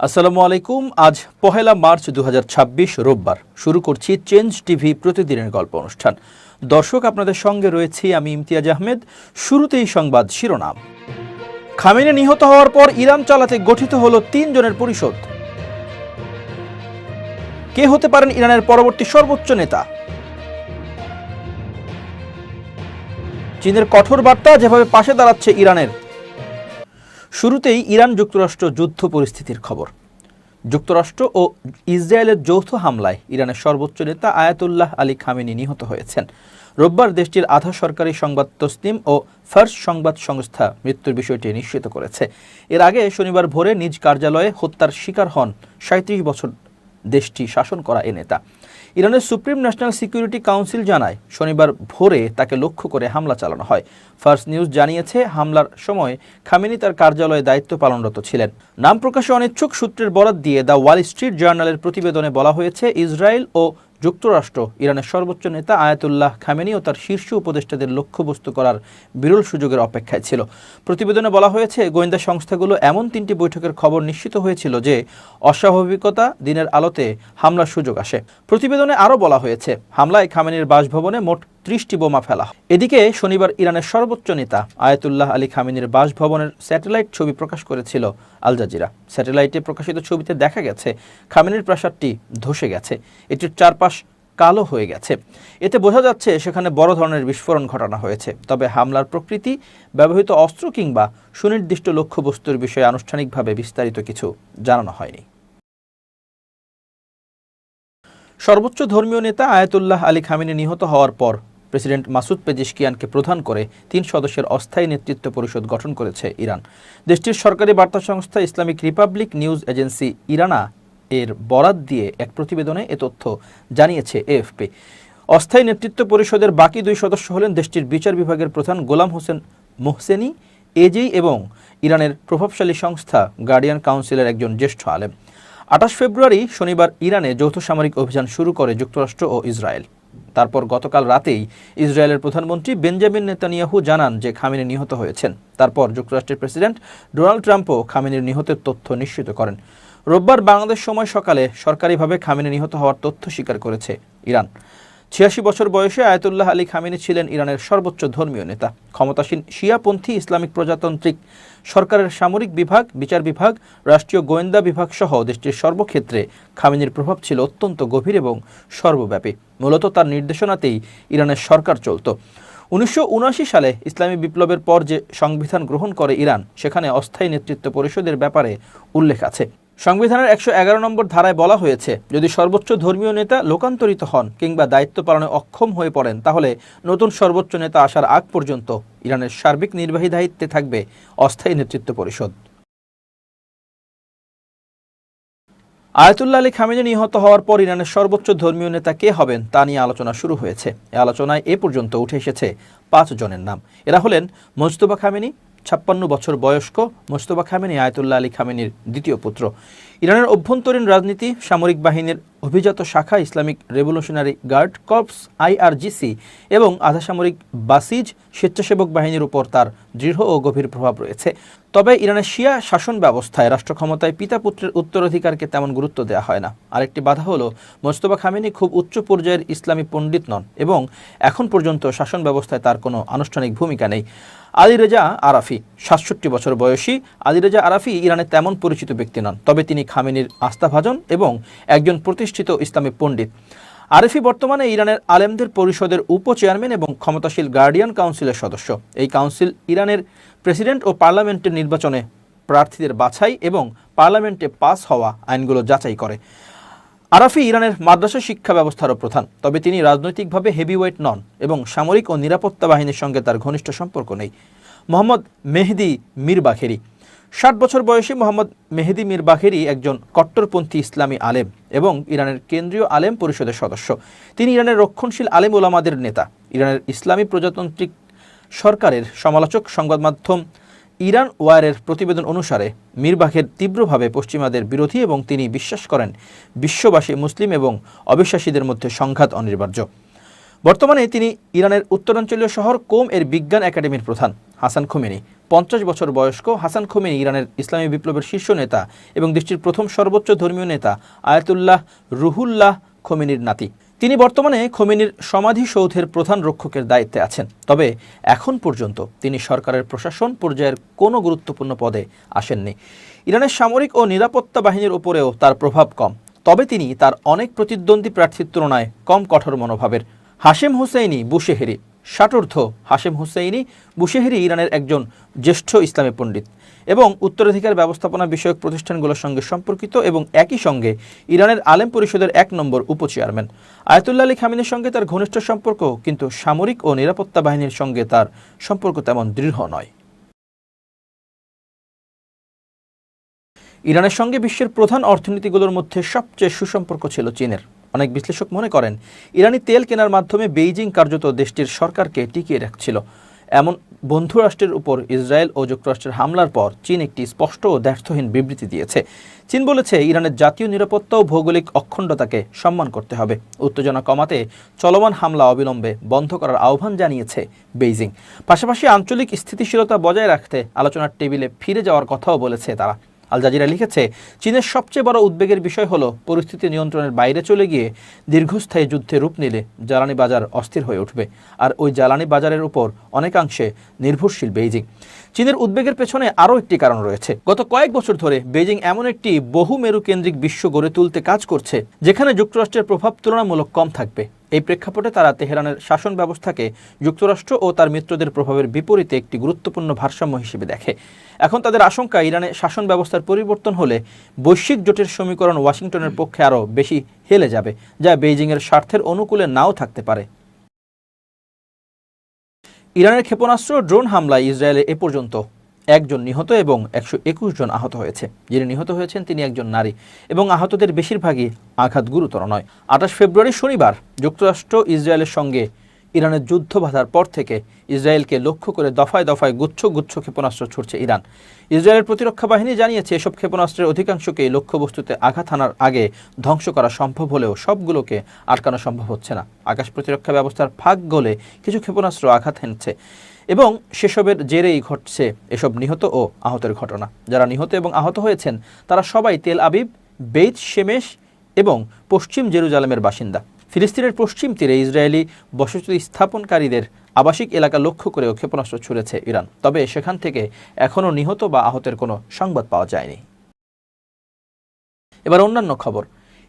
আসসালামু আলাইকুম। আজ পহেলা মার্চ 2026 রোববার। শুরু করছি চেঞ্জ টিভি প্রতিদিনের গল্প অনুষ্ঠান। দর্শক, আপনাদের সঙ্গে রয়েছি আমি ইমতিয়াজ আহমেদ। শুরুতেই সংবাদ শিরোনাম। খামেনি নিহত হওয়ার পর ইরান চালাতে গঠিত হলো 3 জনের পরিষদ। কে হতে পারেন ইরানের পরবর্তী সর্বোচ্চ নেতা? চীনের কঠোর বার্তা যেভাবে পাশে দাঁড়াচ্ছে ইরানের। শুরুতেই ইরান যুক্তরাষ্ট্র যুদ্ধ পরিস্থিতির খবর। যুক্তরাষ্ট্র ও ইসরায়েলের যৌথ হামলায় ইরানের সর্বোচ্চ নেতা আয়াতুল্লাহ আলী খামেনি নিহত হয়েছেন। রোববার দেশটির আধা সরকারি সংবাদ তসনিম ও ফার্স সংবাদ সংস্থা মৃত্যুর বিষয়টি নিশ্চিত করেছে। এর আগে শনিবার ভোরে নিজ কার্যালয়ে হত্যার শিকার হন 37 বছর দেশটি শাসন করা এ নেতা। ইরানের সুপ্রিম ন্যাশনাল সিকিউরিটি কাউন্সিল জানায় শনিবার ভোরে তাকে লক্ষ্য করে হামলা চালানো হয়। ফার্স্ট নিউজ জানিয়েছে, হামলার সময় খামেনি তার কার্যালয়ে দায়িত্ব পালনরত ছিলেন। নাম প্রকাশে অনিচ্ছুক সূত্রের বরাত দিয়ে দ্য ওয়াল স্ট্রিট জার্নালের প্রতিবেদনে বলা হয়েছে, ইসরায়েল ও যুক্তরাষ্ট্র ইরানের সর্বোচ্চ নেতা আয়াতুল্লাহ খামেনি ও তার শীর্ষ উপদেষ্টাদের লক্ষ্যবস্তু করার বিরল সুযোগের অপেক্ষায় ছিল। প্রতিবেদনে বলা হয়েছে, গোয়েন্দা সংস্থাগুলো এমন 3টি বৈঠকের খবর নিশ্চিত হয়েছিল যে অস্বাভাবিকতা দিনের আলোতে হামলার সুযোগ আসে। প্রতিবেদনে আরও বলা হয়েছে, হামলায় খামেনির বাসভবনে মোট 30টি বোমা ফেলা হয়। এদিকে শনিবার ইরানের সর্বোচ্চ নেতা আয়াতুল্লাহ আলী খামেনির বাসভবনের স্যাটেলাইট ছবি প্রকাশ করেছিল আল জাজিরা। স্যাটেলাইটে প্রকাশিত ছবিতে দেখা গেছে খামেনির প্রাসাদটি ধসে গেছে, এটির চারপাশ কালো হয়ে গেছে। এতে বোঝা যাচ্ছে সেখানে বড় ধরনের বিস্ফোরণ ঘটানো হয়েছে। তবে হামলার প্রকৃতি, ব্যবহৃত অস্ত্র কিংবা সুনির্দিষ্ট লক্ষ্যবস্তুর বিষয়ে আনুষ্ঠানিকভাবে বিস্তারিত কিছু জানানো হয়নি। সর্বোচ্চ ধর্মীয় নেতা আয়াতুল্লাহ আলী খামেনি নিহত হওয়ার পর প্রেসিডেন্ট মাসুদ পেজিশকিয়ানকে প্রধান করে 3 সদস্যের অস্থায়ী নেতৃত্ব পরিষদ গঠন করেছে ইরান। দেশটির সরকারি বার্তা সংস্থা ইসলামিক রিপাবলিক নিউজ এজেন্সি ইরানা এর বরাত দিয়ে এক প্রতিবেদনে এ তথ্য জানিয়েছে এএফপি। অস্থায়ী নেতৃত্ব পরিষদের বাকি 2 সদস্য হলেন দেশটির বিচার বিভাগের প্রধান গোলাম হোসেন মোহসেনি এজেই এবং ইরানের প্রভাবশালী সংস্থা গার্ডিয়ান কাউন্সিলের একজন জ্যেষ্ঠ আলেম। 28 ফেব্রুয়ারি শনিবার ইরানে যৌথ সামরিক অভিযান শুরু করে যুক্তরাষ্ট্র ও ইসরায়েল। তারপর গতকাল রাতেই ইসরায়েলের প্রধানমন্ত্রী বেঞ্জামিন নেতানিয়াহু জানান যে খামেনি নিহত হয়েছেন। তারপর যুক্তরাষ্ট্রের প্রেসিডেন্ট ডোনাল্ড ট্রাম্পও খামেনির নিহতের তথ্য নিশ্চিত করেন। রোববার বাংলাদেশ সময় সকালে সরকারিভাবে খামেনি নিহত হওয়ার তথ্য স্বীকার করেছে ইরান। 86 বছর বয়সে আয়াতুল্লাহ আলী খামেনি ছিলেন ইরানের সর্বোচ্চ ধর্মীয় নেতা। ক্ষমতাসীন শিয়াপন্থী ইসলামিক প্রজাতান্ত্রিক সরকারের সামরিক বিভাগ, বিচার বিভাগ, রাষ্ট্রীয় গোয়েন্দা বিভাগ সহ দেশটির সর্বক্ষেত্রে খামেনির প্রভাব ছিল অত্যন্ত গভীর এবং সর্বব্যাপী। মূলত তার নির্দেশনাতেই ইরানের সরকার চলত। 1979 সালে ইসলামী বিপ্লবের পর যে সংবিধান গ্রহণ করে ইরান, সেখানে অস্থায়ী নেতৃত্ব পরিষদের ব্যাপারে উল্লেখ আছে। সংবিধানের 111 নম্বর ধারায় বলা হয়েছে, যদি সর্বোচ্চ ধর্মীয় নেতা লোকান্তরিত হন কিংবা দায়িত্ব পালনে অক্ষম হয়ে পড়েন, তাহলে নতুন সর্বোচ্চ নেতা আসার আগ পর্যন্ত ইরানের সার্বিক নির্বাহী দায়িত্বে থাকবে অস্থায়ী নেতৃত্ব পরিষদ। আয়াতুল্লাহ আলী খামেনি নিহত হওয়ার পর ইরানের সর্বোচ্চ ধর্মীয় নেতা কে হবেন তা নিয়ে আলোচনা শুরু হয়েছে। এই আলোচনায় এ পর্যন্ত উঠে এসেছে 5 জনের নাম। এরা হলেন মোজতবা খামেনি, 56 বছর বয়স্ক মোজতবা খামেনি আয়াতুল্লাহ আলী খামেনির দ্বিতীয় পুত্র। ইরানের অভ্যন্তরীণ রাজনীতি, সামরিক বাহিনীর অভিজাত শাখা Islamic revolutionary guard corps IRGC এবং আধাসামরিক বাসিজ স্বেচ্ছাসেবক বাহিনীর উপর তার দৃঢ় ও গভীর প্রভাব রয়েছে। তবে ইরানের শিয়া শাসন ব্যবস্থায় রাষ্ট্র ক্ষমতায় পিতা পুত্রের উত্তরাধিকারকে তেমন গুরুত্ব দেওয়া হয় না। আরেকটি বাধা হলো মোজতবা খামেনি খুব উচ্চ পর্যায়ের ইসলামী পণ্ডিত নন এবং এখন পর্যন্ত শাসন ব্যবস্থায় তার কোনো আনুষ্ঠানিক ভূমিকা নেই। আলী রেজা আরাফি, 67 বছর বয়সী আলী রেজা আরাফি ইরানের তেমন পরিচিত ব্যক্তি নন, তবে তিনি খামেনির আস্থাভাজন এবং একজন প্রতিষ্ঠিত ইসলামী পণ্ডিত। আরাফি বর্তমানে ইরানের আলেমদের পরিষদের উপ-চেয়ারম্যান এবং ক্ষমতাশীল গার্ডিয়ান কাউন্সিলের সদস্য। এই কাউন্সিল ইরানের প্রেসিডেন্ট ও পার্লামেন্টের নির্বাচনে প্রার্থীদের বাছাই এবং পার্লামেন্টে পাস হওয়া আইনগুলো যাচাই করে। আরাফি ইরানের মাদ্রাসা শিক্ষা ব্যবস্থারও প্রধান, তবে তিনি রাজনৈতিকভাবে হেভিওয়েট নন এবং সামরিক ও নিরাপত্তা বাহিনীর সঙ্গে তার ঘনিষ্ঠ সম্পর্ক নেই। মোহাম্মদ মেহেদি মীর বাঘেরি, 60 বছর বয়সী মোহাম্মদ মেহেদি মীর বাঘেরি একজন কট্টরপন্থী ইসলামী আলেম এবং ইরানের কেন্দ্রীয় আলেম পরিষদের সদস্য। তিনি ইরানের রক্ষণশীল আলেম ওলামাদের নেতা। ইরানের ইসলামী প্রজাতান্ত্রিক সরকারের সমালোচক সংবাদ মাধ্যম ইরান ওয়ারের প্রতিবেদন অনুসারে মীর বাঘের তীব্রভাবে পশ্চিমাদের বিরোধী এবং তিনি বিশ্বাস করেন বিশ্ববাসী মুসলিম এবং অবিশ্বাসীদের মধ্যে সংঘাত অনিবার্য। বর্তমানে তিনি ইরানের উত্তরাঞ্চলীয় শহর কোম এর বিজ্ঞান একাডেমির প্রধান। হাসান খোমেনি 50 বছর বয়স্ক হাসান খোমেনি ইরানের ইসলামী বিপ্লবের শীর্ষ নেতা এবং দেশটির প্রথম সর্বোচ্চ ধর্মীয় নেতা আয়াতুল্লাহ রুহুল্লাহ খোমেনির নাতি। তিনি বর্তমানে খোমেনির সমাধিসৌধের প্রধান রক্ষকের দায়িত্বে আছেন। তবে এখন পর্যন্ত তিনি সরকারের প্রশাসন পর্যায়ের কোনো গুরুত্বপূর্ণ পদে আসেননি। ইরানের সামরিক ও নিরাপত্তা বাহিনীর উপরেও তার প্রভাব কম। তবে তিনি তার অনেক প্রতিদ্বন্দ্বী প্রার্থীর তুলনায় কম কঠোর মনোভাবের। হাশেম হুসেইনি বুশেহেরি ষাটোর্ধ্ব হাশেম হুসেইনি বুশেহেরি ইরানের একজন জ্যেষ্ঠ ইসলামী পণ্ডিত এবং উত্তরাধিকার ব্যবস্থাপনা বিষয়ক প্রতিষ্ঠানগুলোর সঙ্গে সম্পর্কিত এবং একই সঙ্গে ইরানের আলেম পরিষদের 1 নম্বর উপচেয়ারম্যান। আয়াতুল্লাহ আলী খামেনির সঙ্গে তার ঘনিষ্ঠ সম্পর্ক, কিন্তু সামরিক ও নিরাপত্তা বাহিনীর সঙ্গে তার সম্পর্ক তেমন দৃঢ় নয়। ইরানের সঙ্গে বিশ্বের প্রধান অর্থনীতিগুলোর মধ্যে সবচেয়ে সুসম্পর্ক ছিল চীনের। অনেক বিশ্লেষক মনে করেন ইরানি তেল কেনার মাধ্যমে বেইজিং কার্যত দেশটির সরকারকে টিকিয়ে রাখছিল। এমন বন্ধু রাষ্ট্রের উপর ইসরায়েল ও যুক্তরাষ্ট্রের হামলার পর চীন একটি স্পষ্ট ও দ্ব্যর্থহীন বিবৃতি দিয়েছে। চীন বলেছে ইরানের জাতীয় নিরাপত্তা ও ভৌগোলিক অখণ্ডতাকে সম্মান করতে হবে। উত্তেজনা কমাতে চলমান হামলা অবিলম্বে বন্ধ করার আহ্বান জানিয়েছে বেইজিং। পাশাপাশি আঞ্চলিক স্থিতিশীলতা বজায় রাখতে আলোচনার টেবিলে ফিরে যাওয়ার কথাও বলেছে তারা। আল জাজিরা লিখেছে, চীনের সবচেয়ে বড় উদ্বেগের বিষয় হলো পরিস্থিতি নিয়ন্ত্রণের বাইরে চলে গিয়ে দীর্ঘস্থায়ী যুদ্ধে রূপ নিলে জ্বালানি বাজার অস্থির হয়ে উঠবে, আর ওই জ্বালানি বাজারের উপর অনেকাংশে নির্ভরশীল বেইজিং। চীনের উদ্বেগের পেছনে আরও একটি কারণ রয়েছে। গত কয়েক বছর ধরে বেইজিং এমন একটি বহুমেরু কেন্দ্রিক বিশ্ব গড়ে তুলতে কাজ করছে যেখানে যুক্তরাষ্ট্রের প্রভাব তুলনামূলক কম থাকবে। এই প্রেক্ষাপটে তারা তেহরানের শাসন ব্যবস্থাকে যুক্তরাষ্ট্র ও তার মিত্রদের প্রভাবের বিপরীতে একটি গুরুত্বপূর্ণ ভারসাম্য হিসেবে দেখে। এখন তাদের আশঙ্কা, ইরানে শাসন ব্যবস্থার পরিবর্তন হলে বৈশ্বিক জোটের সমীকরণ ওয়াশিংটনের পক্ষে আরও বেশি হেলে যাবে, যা বেইজিংয়ের স্বার্থের অনুকূলে নাও থাকতে পারে। ইরানের ক্ষেপণাস্ত্র ড্রোন হামলায় ইসরায়েলে এ পর্যন্ত 1 জন নিহত এবং 121 জন আহত হয়েছে। যিনি নিহত হয়েছেন তিনি একজন নারী এবং আহতদের বেশিরভাগই আঘাত গুরুতর নয়। 28 ফেব্রুয়ারি শনিবার যুক্তরাষ্ট্র ইসরায়েলের সঙ্গে ইরানের যুদ্ধ বাঁধার পর থেকে ইসরায়েলকে লক্ষ্য করে দফায় দফায় গুচ্ছ গুচ্ছ ক্ষেপণাস্ত্র ছুড়ছে ইরান। ইসরায়েলের প্রতিরক্ষা বাহিনী জানিয়েছে এসব ক্ষেপণাস্ত্রের অধিকাংশকেই লক্ষ্যবস্তুতে আঘাত হানার আগে ধ্বংস করা সম্ভব হলেও সবগুলোকে আটকানো সম্ভব হচ্ছে না। আকাশ প্রতিরক্ষা ব্যবস্থার ফাঁক গলে কিছু ক্ষেপণাস্ত্র আঘাত হেনছে এবং সেসবের জেরেই ঘটছে এসব নিহত ও আহতের ঘটনা। যারা নিহত এবং আহত হয়েছেন তারা সবাই তেল আবিব, বেইত শেমেশ এবং পশ্চিম জেরুজালেমের বাসিন্দা। ফিলিস্তিনের পশ্চিম তীরে ইসরায়েলি বসতি স্থাপনকারীদের আবাসিক এলাকা লক্ষ্য করেও ক্ষেপণাস্ত্র ছুড়েছে ইরান। তবে সেখান থেকে এখনও নিহত বা আহতের কোনো সংবাদ পাওয়া যায়নি। এবার অন্যান্য খবর।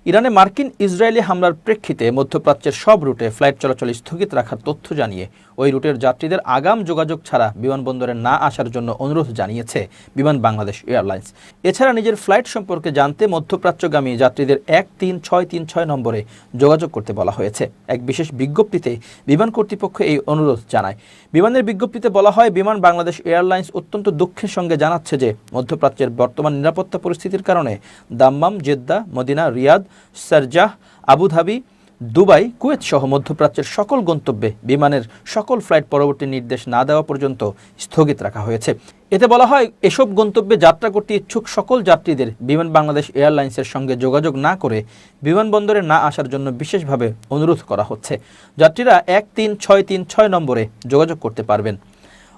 ইরানে মার্কিন ইসরায়েলি হামলার প্রেক্ষিতে মধ্যপ্রাচ্যের সব রুটে ফ্লাইট চলাচল স্থগিত রাখার তথ্য জানিয়ে ওই রুটের যাত্রীদের আগাম যোগাযোগ ছাড়া বিমানবন্দরে না আসার জন্য অনুরোধ জানিয়েছে বিমান বাংলাদেশ এয়ারলাইন্স। এছাড়া নিজের ফ্লাইট সম্পর্কে জানতে মধ্যপ্রাচ্যগামী যাত্রীদের 13636 নম্বরে যোগাযোগ করতে বলা হয়েছে। এক বিশেষ বিজ্ঞপ্তিতে বিমান কর্তৃপক্ষ এই অনুরোধ জানায়। বিমানের বিজ্ঞপ্তিতে বলা হয়, বিমান বাংলাদেশ এয়ারলাইন্স অত্যন্ত দুঃখের সঙ্গে জানাচ্ছে যে মধ্যপ্রাচ্যের বর্তমান নিরাপত্তা পরিস্থিতির কারণে Dammam, Jeddah, Medina, Riyadh, Sharjah, Abu Dhabi, Dubai, Kuwait সহ মধ্যপ্রাচ্যের সকল গন্তব্যে বিমানের সকল ফ্লাইট পরবর্তী নির্দেশ না দেওয়া পর্যন্ত স্থগিত রাখা হয়েছে। এতে বলা হয়, এসব গন্তব্যে যাত্রা করতে ইচ্ছুক সকল যাত্রীদের বিমান বাংলাদেশ এয়ারলাইন্সের সঙ্গে যোগাযোগ না করে বিমানবন্দরে না আসার জন্য বিশেষভাবে অনুরোধ করা হচ্ছে। যাত্রীরা 13636 নম্বরে যোগাযোগ করতে পারবেন।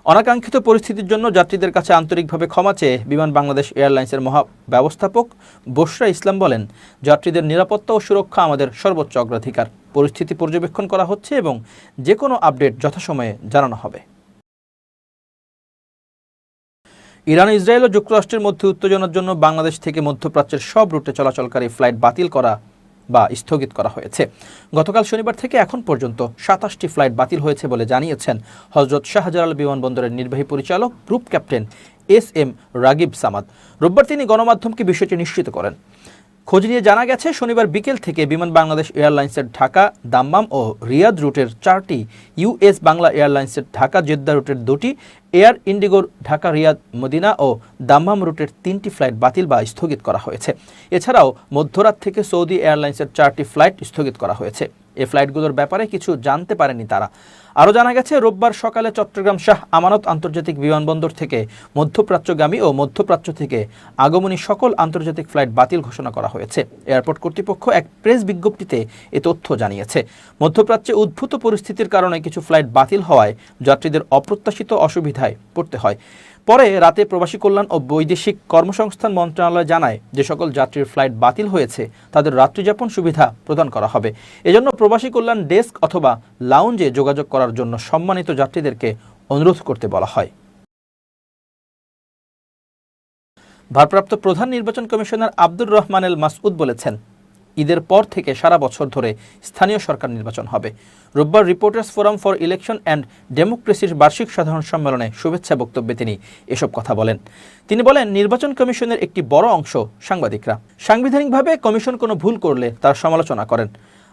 অনাকাঙ্ক্ষিত পরিস্থিতির জন্য যাত্রীদের কাছে আন্তরিকভাবে ক্ষমা চেয়ে বিমান বাংলাদেশ এয়ারলাইন্সের মহাব্যবস্থাপক বশরা ইসলাম বলেন, যাত্রীদের নিরাপত্তা ও সুরক্ষা আমাদের সর্বোচ্চ অগ্রাধিকার। পরিস্থিতি পর্যবেক্ষণ করা হচ্ছে এবং যে কোনো আপডেট যথাসময়ে জানানো হবে। ইরান, ইসরায়েল ও যুক্তরাষ্ট্রের মধ্যে উত্তেজনার জন্য বাংলাদেশ থেকে মধ্যপ্রাচ্যের সব রুটে চলাচলকারী ফ্লাইট বাতিল করা বা স্থগিত করা হয়েছে। গতকাল শনিবার থেকে এখন পর্যন্ত 27টি ফ্লাইট বাতিল হয়েছে বলে জানিয়েছেন হজরত শাহজালাল বিমানবন্দরের নির্বাহী পরিচালক group captain SM Ragib Samad. রোববার তিনি গণমাধ্যমকে বিষয়টি নিশ্চিত করেন। খোঁজ নিয়ে জানা গেছে, শনিবার বিকেল থেকে বিমান বাংলাদেশ এয়ারলাইন্সের ঢাকা, দাম্মাম ও রিয়াদ রুটের 4টি, US বাংলা এয়ারলাইন্সের ঢাকা জেদ্দা রুটের 2টি, air ইন্ডিগোর Dhaka, Riyad, Medina oh Dammam রুটের 3টি ফ্লাইট বাতিল বা স্থগিত করা হয়েছে। এছাড়াও মধ্যরাত থেকে সৌদি এয়ারলাইন্সের 4টি ফ্লাইট স্থগিত করা হয়েছে। এই ফ্লাইটগুলোর ব্যাপারে কিছু জানতে পারেনি তারা। আরও জানা গেছে, রোববার সকালে চট্টগ্রাম শাহ আমানত আন্তর্জাতিক বিমানবন্দর থেকে মধ্যপ্রাচ্যগামী ও মধ্যপ্রাচ্য থেকে আগমনী সকল আন্তর্জাতিক ফ্লাইট বাতিল ঘোষণা করা হয়েছে। এয়ারপোর্ট কর্তৃপক্ষ এক প্রেস বিজ্ঞপ্তিতে এ তথ্য জানিয়েছে। মধ্যপ্রাচ্যে উদ্ভূত পরিস্থিতির কারণে কিছু ফ্লাইট বাতিল হওয়ায় যাত্রীদের অপ্রত্যাশিত অসুবিধায় পড়তে হয়। পরে রাতে প্রবাসী কল্যাণ ও বৈদেশিক কর্মসংস্থান মন্ত্রণালয় জানায় যে সকল যাত্রীর ফ্লাইট বাতিল হয়েছে তাদের রাত্রিযাপন সুবিধা প্রদান করা হবে। এজন্য প্রবাসী কল্যাণ ডেস্ক অথবা লাউঞ্জে যোগাযোগ করার জন্য সম্মানিত যাত্রীদেরকে অনুরোধ করতে বলা হয়। ভারপ্রাপ্ত প্রধান নির্বাচন কমিশনার আব্দুর রহমান এল মাসউদ বলেছেন, ঈদের পর থেকে সারা বছর ধরে স্থানীয় সরকার নির্বাচন হবে। রোববার reporters forum for election and ডেমোক্রেসির বার্ষিক সাধারণ সম্মেলনে শুভেচ্ছা বক্তব্যে তিনি এসব কথা বলেন। তিনি বলেন, নির্বাচন কমিশনের একটি বড় অংশ সাংবাদিকরা। সাংবিধানিকভাবে কমিশন কোনো ভুল করলে তার সমালোচনা করেন,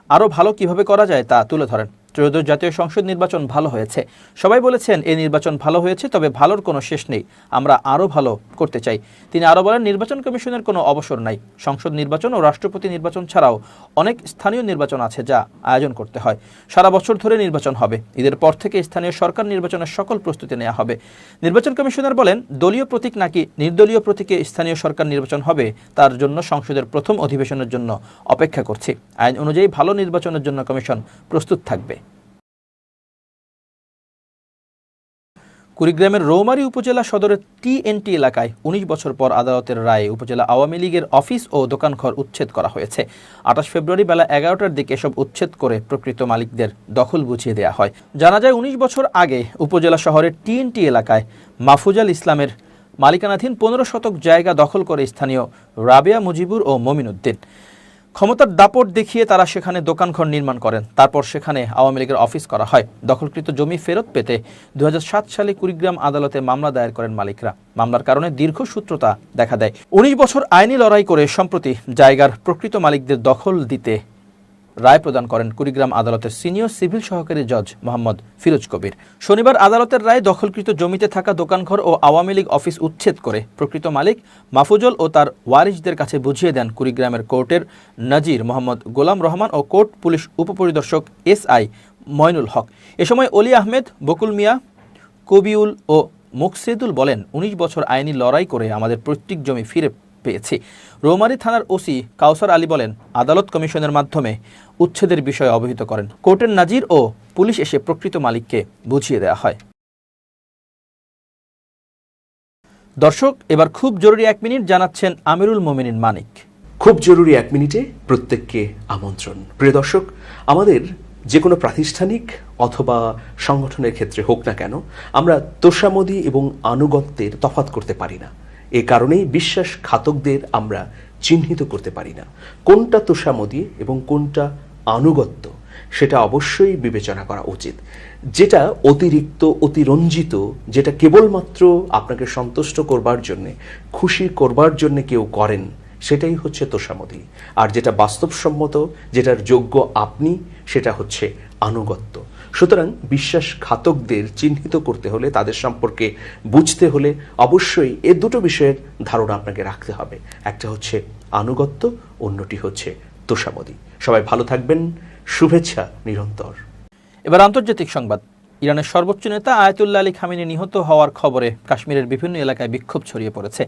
আরও ভালো কিভাবে করা যায় তা তুলে ধরেন। ত্রয়োদশ জাতীয় সংসদ নির্বাচন ভালো হয়েছে, সবাই বলেছেন এই নির্বাচন ভালো হয়েছে, তবে ভালোর কোনো শেষ নেই, আমরা আরও ভালো করতে চাই। তিনি আরও বলেন, নির্বাচন কমিশনের কোনো অবসর নাই। সংসদ নির্বাচন ও রাষ্ট্রপতি নির্বাচন ছাড়াও অনেক স্থানীয় নির্বাচন আছে যা আয়োজন করতে হয়। সারা বছর ধরে নির্বাচন হবে। ঈদের পর থেকে স্থানীয় সরকার নির্বাচনের সকল প্রস্তুতি নেওয়া হবে। নির্বাচন কমিশনার বলেন, দলীয় প্রতীক নাকি নির্দলীয় প্রতীকে স্থানীয় সরকার নির্বাচন হবে তার জন্য সংসদের প্রথম অধিবেশনের জন্য অপেক্ষা করছি। আইন অনুযায়ী ভালো নির্বাচনের জন্য কমিশন প্রস্তুত থাকবে। কুড়িগ্রামের রৌমারী উপজেলা সদরের TNT এলাকায় ১৯ বছর পর আদালতের রায়ে উপজেলা আওয়ামী লীগের অফিস ও দোকানঘর উচ্ছেদ করা হয়েছে। ২৮ ফেব্রুয়ারি বেলা ১১টার দিকে এসব উচ্ছেদ করে প্রকৃত মালিকদের দখল বুঝিয়ে দেওয়া হয়। জানা যায়, ১৯ বছর আগে উপজেলা শহরের TNT এলাকায় মাহফুজাল ইসলামের মালিকানাধীন ১৫ শতক জায়গা দখল করে স্থানীয় রাবেয়া মুজিবুর ও মমিন উদ্দিন। ক্ষমতার দাপট দেখিয়ে তারা সেখানে দোকানঘর নির্মাণ করেন। তারপর সেখানে আওয়ামী লীগের অফিস করা হয়। দখলকৃত জমি ফেরত পেতে ২০০৭ সালে কুড়িগ্রাম আদালতে মামলা দায়ের করেন মালিকরা। মামলার কারণে দীর্ঘসূত্রতা দেখা দেয়। ১৯ বছর আইনি লড়াই করে সম্প্রতি জায়গার প্রকৃত মালিকদের দখল দিতে রায় প্রদান করেন কুড়িগ্রাম আদালতের সিনিয়র সিভিল সহকারী জজ মোহাম্মদ ফিরোজ কবির। শনিবার আদালতের রায়ে দখলকৃত জমিতে থাকা দোকানঘর ও আওয়ামী লীগ অফিস উচ্ছেদ করে প্রকৃত মালিক মাহফুজল ও তার ওয়ারিসদের কাছে বুঝিয়ে দেন কুড়িগ্রামের কোর্টের নাজির মোহাম্মদ গোলাম রহমান ও কোর্ট পুলিশ উপপরিদর্শক SI ময়নুল হক। এ সময় অলি আহমেদ, বকুল মিয়া, কবিউল ও মুকসেদুল বলেন, ১৯ বছর আইনি লড়াই করে আমাদের পৈতৃক জমি ফিরে পেয়েছি। রৌমারী থানার OC কাউসার আলী বলেন, আদালত কমিশনের মাধ্যমে উচ্ছেদের বিষয়ে অবহিত করেন। কোর্টের নাজির ও পুলিশ এসে প্রকৃত মালিককে বুঝিয়ে দেওয়া হয়। দর্শক, এবার খুব জরুরি 1 মিনিট জানাচ্ছেন আমিরুল মোমিনিন মানিক। খুব জরুরি 1 মিনিটে প্রত্যেককে আমন্ত্রণ। প্রিয় দর্শক, আমাদের যে কোনো প্রাতিষ্ঠানিক অথবা সংগঠনের ক্ষেত্রে হোক না কেন, আমরা তোষামোদী এবং আনুগত্যের তফাৎ করতে পারি না। এ কারণেই বিশ্বাসঘাতকদের আমরা চিহ্নিত করতে পারি না। কোনটা তোষামোদী এবং কোনটা আনুগত্য সেটা অবশ্যই বিবেচনা করা উচিত। যেটা অতিরিক্ত, অতিরঞ্জিত, যেটা কেবলমাত্র আপনাকে সন্তুষ্ট করবার জন্যে, খুশি করবার জন্যে কেউ করেন, সেটাই হচ্ছে তোষামোদী। আর যেটা বাস্তবসম্মত, যেটার যোগ্য আপনি, সেটা হচ্ছে আনুগত্য। সুতরাং বিশ্বাসঘাতকদের চিহ্নিত করতে হলে, তাদের সম্পর্কে বুঝতে হলে অবশ্যই এ দুটো বিষয়ের ধারণা আপনাকে রাখতে হবে। একটা হচ্ছে আনুগত্য, অন্যটি হচ্ছে তোষামোদী। সবাই ভালো থাকবেন, শুভেচ্ছা নিরন্তর। এবার আন্তর্জাতিক সংবাদ। ইরানের সর্বোচ্চ নেতা আয়াতুল্লাহ আলী খামেনি নিহত হওয়ার খবরে কাশ্মীরের বিভিন্ন এলাকায় বিক্ষোভ ছড়িয়ে পড়েছে।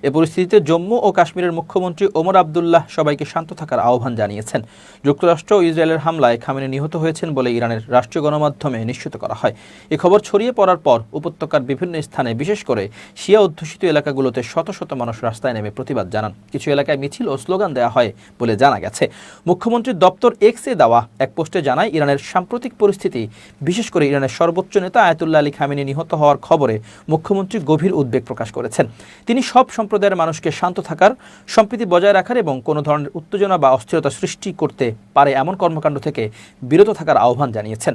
এ পরিস্থিতিতে জম্মু ও কাশ্মীরের মুখ্যমন্ত্রী ওমর আবদুল্লাহ সবাইকে শান্ত থাকার আহ্বান জানিয়েছেন। যুক্তরাষ্ট্র ও ইসরায়েলের হামলায় খামেনি নিহত হয়েছেন বলে ইরানের রাষ্ট্রীয় গণমাধ্যমে নিশ্চিত করা হয়। এ খবর ছড়িয়ে পড়ার পর উপত্যকার বিভিন্ন স্থানে, বিশেষ করে শিয়া অধ্যুষিত এলাকাগুলোতে শত শত মানুষ রাস্তায় নেমে প্রতিবাদ জানান। কিছু এলাকায় মিছিল ও স্লোগান দেওয়া হয় বলে জানা গেছে। মুখ্যমন্ত্রীর দপ্তর X-এ দেওয়া এক পোস্টে জানায়, ইরানের সাম্প্রতিক পরিস্থিতি, বিশেষ করে ইরানের সর্বোচ্চ নেতা আয়াতুল্লাহ আলী খামেনি নিহত হওয়ার খবরে মুখ্যমন্ত্রী গভীর উদ্বেগ প্রকাশ করেছেন। তিনি সব সম্প্রদায়ের মানুষকে শান্ত থাকার, সম্প্রীতি বজায় রাখার এবং কোনো ধরনের উত্তেজনা বা অস্থিরতা সৃষ্টি করতে পারে এমন কর্মকাণ্ড থেকে বিরত থাকার আহ্বান জানিয়েছেন।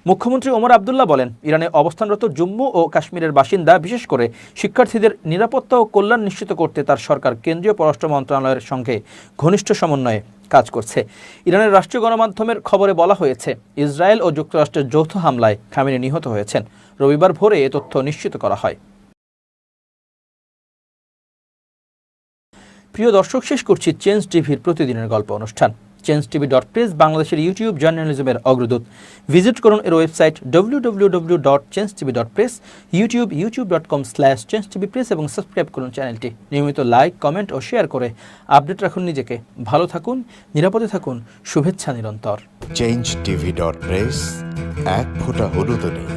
মুখ্যমন্ত্রী ওমর আবদুল্লাহ বলেন, ইরানে অবস্থানরত জম্মু ও কাশ্মীরের বাসিন্দা, বিশেষ করে শিক্ষার্থীদের নিরাপত্তা ও কল্যাণ নিশ্চিত করতে তার সরকার কেন্দ্রীয় পররাষ্ট্র মন্ত্রণালয়ের সঙ্গে ঘনিষ্ঠ সমন্বয়ে কাজ করছে। ইরানের রাষ্ট্রীয় গণমাধ্যমের খবরে বলা হয়েছে, ইসরায়েল ও যুক্তরাষ্ট্রের যৌথ হামলায় খামেনি নিহত হয়েছেন। রবিবার ভোরে এ তথ্য নিশ্চিত করা হয়। প্রিয় দর্শক, শেষ করছি চেঞ্জ টিভির প্রতিদিনের গল্প অনুষ্ঠান। changeTV.press বাংলাদেশের ইউটিউব জার্নালিজমের অগ্রদূত। ভিজিট করুন এর ওয়েবসাইট www.changetv.press, ইউটিউব youtube.com/changetvpress এবং সাবস্ক্রাইব করুন চ্যানেলটি। নিয়মিত লাইক, কমেন্ট ও শেয়ার করে আপডেট রাখুন নিজেকে। ভালো থাকুন, নিরাপদে থাকুন, শুভেচ্ছা নিরন্তর। changetv.press, এক ফোঁটা হলুদও নেই।